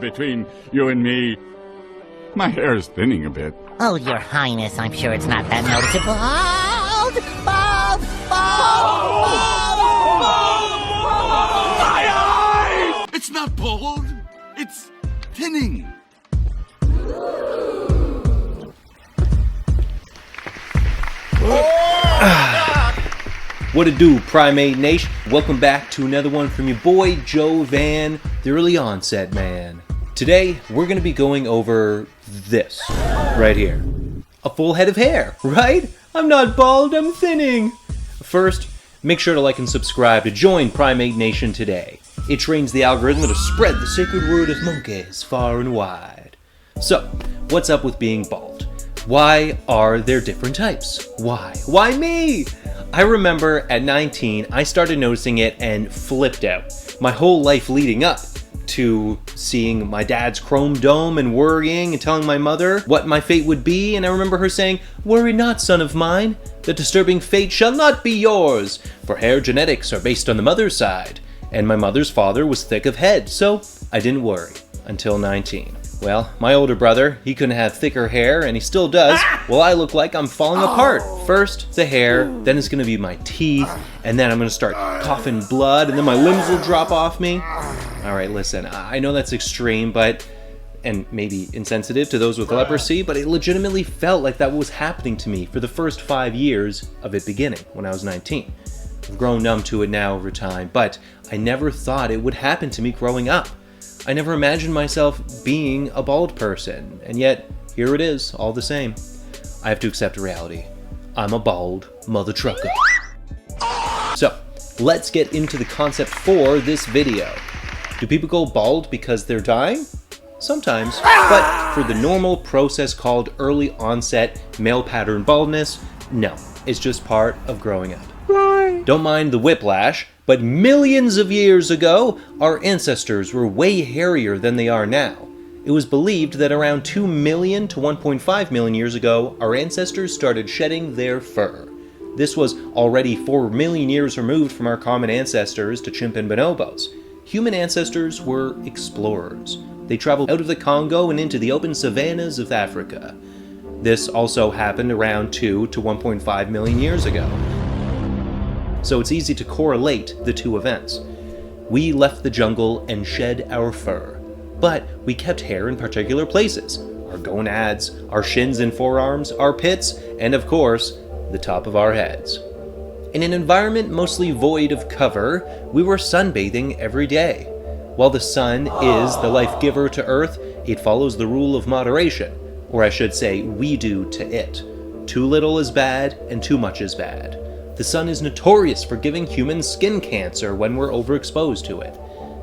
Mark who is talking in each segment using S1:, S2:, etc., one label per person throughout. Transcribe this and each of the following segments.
S1: between you and me. My hair is thinning a bit.
S2: Oh, Your Highness, I'm sure it's not that noticeable. Bald! Bald! Bald! Bald!
S3: My eyes! It's not bald. It's thinning.
S4: What it do, Primate Nation? Welcome back to another one from your boy Joe Van, the early onset man. Today, we're going to be going over this right here. A full head of hair, right? I'm not bald, I'm thinning. First, make sure to like and subscribe to join Primate Nation today. It trains the algorithm to spread the sacred word of Monke far and wide. So, what's up with being bald? Why are there different types? Why? Why me? I remember at 19, I started noticing it and flipped out. My whole life leading up to seeing my dad's chrome dome and worrying and telling my mother what my fate would be, and I remember her saying, "Worry not, son of mine, the disturbing fate shall not be yours, for hair genetics are based on the mother's side." And my mother's father was thick of head, so I didn't worry until 19. Well, my older brother, he couldn't have thicker hair, and he still does. Well, I look like I'm falling apart. First, the hair, then it's gonna be my teeth, and then I'm gonna start coughing blood, and then my limbs will drop off me. All right, listen, I know that's extreme, and maybe insensitive to those with leprosy, but it legitimately felt like that was happening to me for the first 5 years of it beginning, when I was 19. I've grown numb to it now over time, but I never thought it would happen to me growing up. I never imagined myself being a bald person, and yet, here it is, all the same. I have to accept reality. I'm a bald mother trucker. So, let's get into the concept for this video. Do people go bald because they're dying? Sometimes, but for the normal process called early onset male pattern baldness, no, it's just part of growing up. Don't mind the whiplash, but millions of years ago, our ancestors were way hairier than they are now. It was believed that around 2 million to 1.5 million years ago, our ancestors started shedding their fur. This was already 4 million years removed from our common ancestors to chimp and bonobos. Human ancestors were explorers. They traveled out of the Congo and into the open savannas of Africa. This also happened around 2 to 1.5 million years ago. So it's easy to correlate the two events. We left the jungle and shed our fur, but we kept hair in particular places: our gonads, our shins and forearms, our pits, and of course, the top of our heads. In an environment mostly void of cover, we were sunbathing every day. While the sun is the life giver to Earth, it follows the rule of moderation, or I should say, we do to it. Too little is bad, and too much is bad. The sun is notorious for giving humans skin cancer when we're overexposed to it.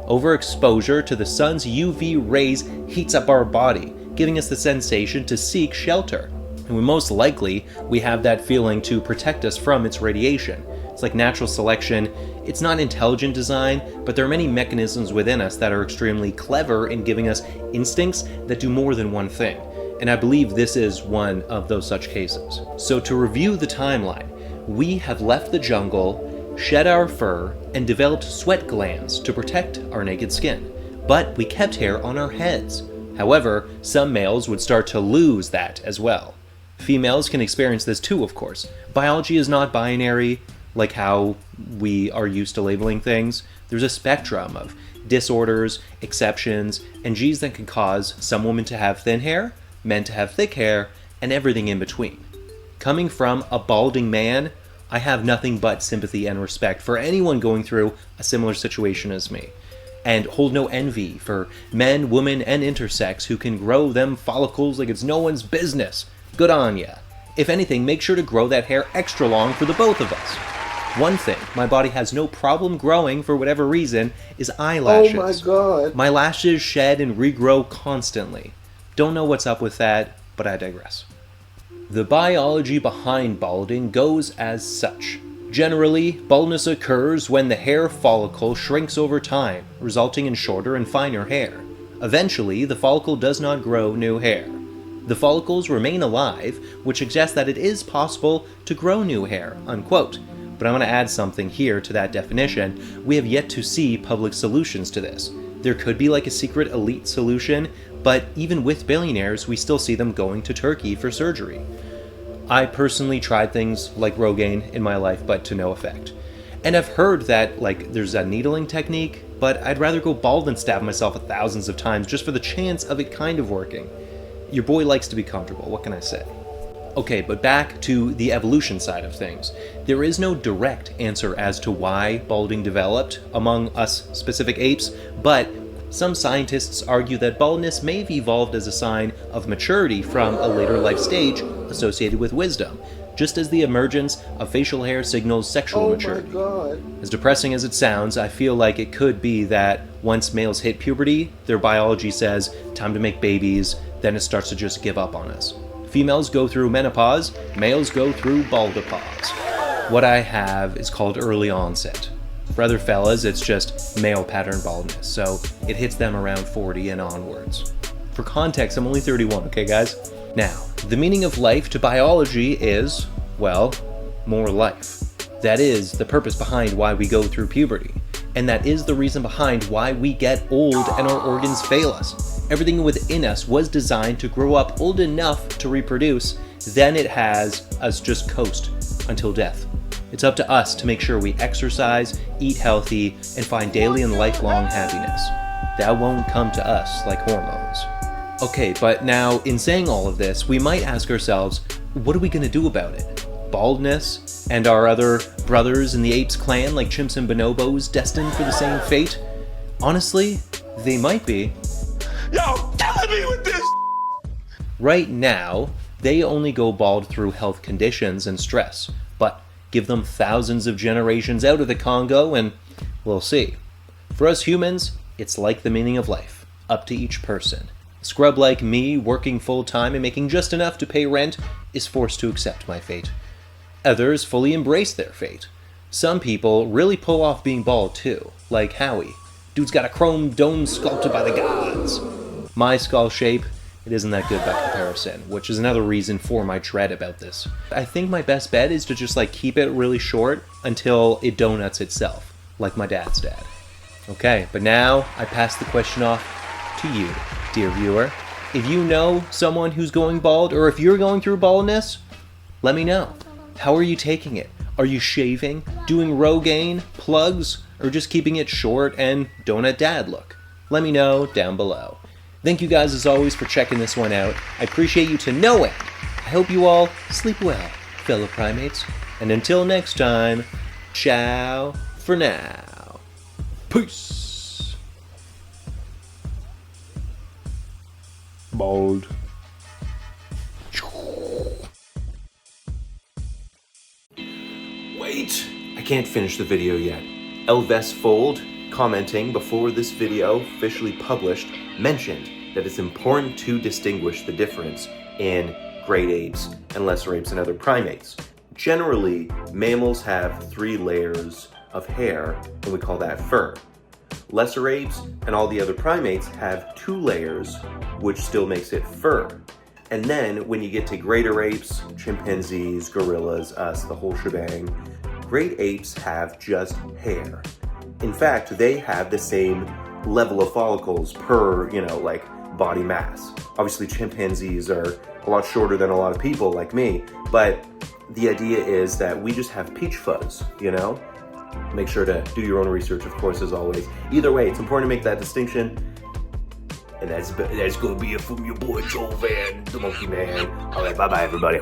S4: Overexposure to the sun's UV rays heats up our body, giving us the sensation to seek shelter. And most likely, we have that feeling to protect us from its radiation. It's like natural selection. It's not intelligent design, but there are many mechanisms within us that are extremely clever in giving us instincts that do more than one thing. And I believe this is one of those such cases. So to review the timeline, we have left the jungle, shed our fur, and developed sweat glands to protect our naked skin. But we kept hair on our heads. However, some males would start to lose that as well. Females can experience this too, of course. Biology is not binary, like how we are used to labeling things. There's a spectrum of disorders, exceptions, and genes that can cause some women to have thin hair, men to have thick hair, and everything in between. Coming from a balding man, I have nothing but sympathy and respect for anyone going through a similar situation as me, and hold no envy for men, women, and intersex who can grow them follicles like it's no one's business. Good on ya. If anything, make sure to grow that hair extra long for the both of us. One thing my body has no problem growing for whatever reason is eyelashes.
S5: Oh my god.
S4: My lashes shed and regrow constantly. Don't know what's up with that, but I digress. The biology behind balding goes as such. Generally, baldness occurs when the hair follicle shrinks over time, resulting in shorter and finer hair. Eventually, the follicle does not grow new hair. The follicles remain alive, which suggests that it is possible to grow new hair, unquote. But I'm going to add something here to that definition. We have yet to see public solutions to this. There could be like a secret elite solution, but even with billionaires, we still see them going to Turkey for surgery. I personally tried things like Rogaine in my life, but to no effect. And I've heard that like there's a needling technique, but I'd rather go bald than stab myself thousands of times just for the chance of it kind of working. Your boy likes to be comfortable, what can I say? Okay, but back to the evolution side of things. There is no direct answer as to why balding developed among us specific apes, but some scientists argue that baldness may have evolved as a sign of maturity from a later life stage associated with wisdom, just as the emergence of facial hair signals sexual maturity. God. As depressing as it sounds, I feel like it could be that once males hit puberty, their biology says, time to make babies, then it starts to just give up on us. Females go through menopause, males go through baldopause. What I have is called early onset. For other fellas, it's just male pattern baldness, so it hits them around 40 and onwards. For context, I'm only 31, okay guys? Now, the meaning of life to biology is, well, more life. That is the purpose behind why we go through puberty. And that is the reason behind why we get old and our organs fail us. Everything within us was designed to grow up old enough to reproduce, then it has us just coast until death. It's up to us to make sure we exercise, eat healthy, and find daily and lifelong happiness. That won't come to us like hormones. Okay, but now in saying all of this, we might ask ourselves, what are we gonna do about it? Baldness and our other brothers in the apes clan like chimps and bonobos destined for the same fate? Honestly, they might be.
S3: Yo, killing me with this!
S4: Right now, they only go bald through health conditions and stress, but give them thousands of generations out of the Congo and we'll see. For us humans, it's like the meaning of life, up to each person. A scrub like me, working full-time and making just enough to pay rent, is forced to accept my fate. Others fully embrace their fate. Some people really pull off being bald too, like Howie. Dude's got a chrome dome sculpted by the gods. My skull shape, it isn't that good by comparison, which is another reason for my dread about this. I think my best bet is to just like keep it really short until it donuts itself, like my dad's dad. Okay, but now I pass the question off to you, dear viewer. If you know someone who's going bald, or if you're going through baldness, let me know. How are you taking it? Are you shaving, doing Rogaine, plugs, or just keeping it short and donut dad look? Let me know down below. Thank you guys as always for checking this one out. I appreciate you to no end. I hope you all sleep well, fellow primates. And until next time, ciao for now. Peace. Bald. Wait! I can't finish the video yet. Elves Fold, commenting before this video officially published, mentioned that it's important to distinguish the difference in great apes and lesser apes and other primates. Generally, mammals have 3 layers of hair, and we call that fur. Lesser apes and all the other primates have 2 layers, which still makes it fur. And then when you get to greater apes, chimpanzees, gorillas, us, the whole shebang, great apes have just hair. In fact, they have the same level of follicles per, like body mass. Obviously, chimpanzees are a lot shorter than a lot of people like me, but the idea is that we just have peach fuzz, Make sure to do your own research, of course, as always. Either way, it's important to make that distinction. And that's gonna be it from your boy Joe Van, the Monkey Man. All right, bye-bye, everybody.